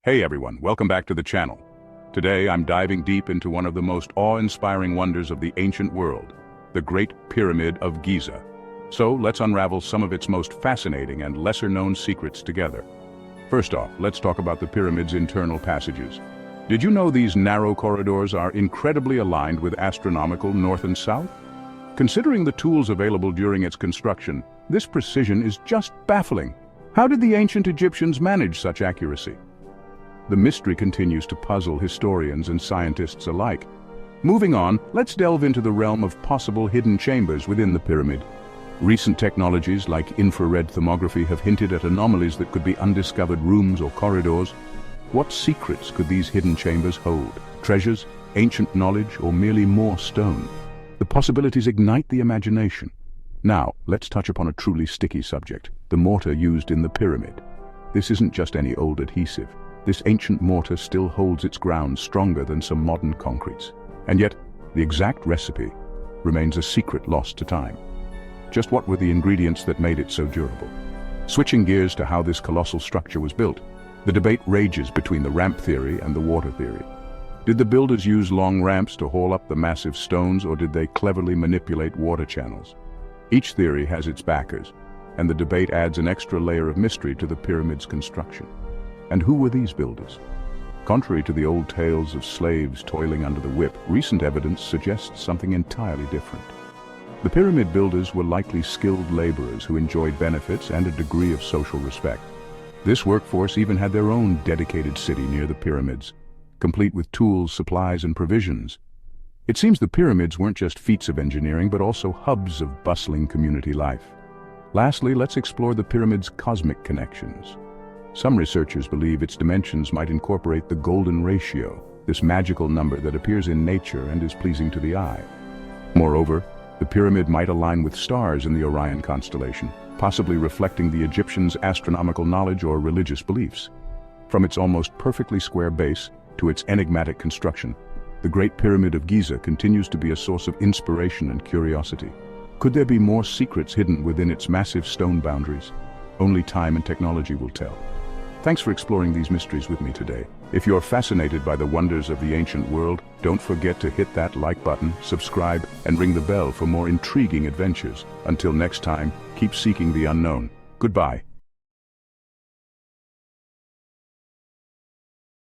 Hey everyone, welcome back to the channel. Today I'm diving deep into one of the most awe-inspiring wonders of the ancient world, the Great Pyramid of Giza. So let's unravel some of its most fascinating and lesser-known secrets together. First off, let's talk about the pyramid's internal passages. Did you know these narrow corridors are incredibly aligned with astronomical north and south? Considering the tools available during its construction, this precision is just baffling. How did the ancient Egyptians manage such accuracy? The mystery continues to puzzle historians and scientists alike. Moving on, let's delve into the realm of possible hidden chambers within the pyramid. Recent technologies like infrared thermography have hinted at anomalies that could be undiscovered rooms or corridors. What secrets could these hidden chambers hold? Treasures, ancient knowledge, or merely more stone? The possibilities ignite the imagination. Now, let's touch upon a truly sticky subject, the mortar used in the pyramid. This isn't just any old adhesive. This ancient mortar still holds its ground stronger than some modern concretes. And yet, the exact recipe remains a secret lost to time. Just what were the ingredients that made it so durable? Switching gears to how this colossal structure was built, the debate rages between the ramp theory and the water theory. Did the builders use long ramps to haul up the massive stones, or did they cleverly manipulate water channels? Each theory has its backers, and the debate adds an extra layer of mystery to the pyramid's construction. And who were these builders? Contrary to the old tales of slaves toiling under the whip, recent evidence suggests something entirely different. The pyramid builders were likely skilled laborers who enjoyed benefits and a degree of social respect. This workforce even had their own dedicated city near the pyramids, complete with tools, supplies, and provisions. It seems the pyramids weren't just feats of engineering, but also hubs of bustling community life. Lastly, let's explore the pyramid's cosmic connections. Some researchers believe its dimensions might incorporate the golden ratio, this magical number that appears in nature and is pleasing to the eye. Moreover, the pyramid might align with stars in the Orion constellation, possibly reflecting the Egyptians' astronomical knowledge or religious beliefs. From its almost perfectly square base to its enigmatic construction, the Great Pyramid of Giza continues to be a source of inspiration and curiosity. Could there be more secrets hidden within its massive stone boundaries? Only time and technology will tell. Thanks for exploring these mysteries with me today. If you're fascinated by the wonders of the ancient world, don't forget to hit that like button, subscribe, and ring the bell for more intriguing adventures. Until next time, keep seeking the unknown. Goodbye.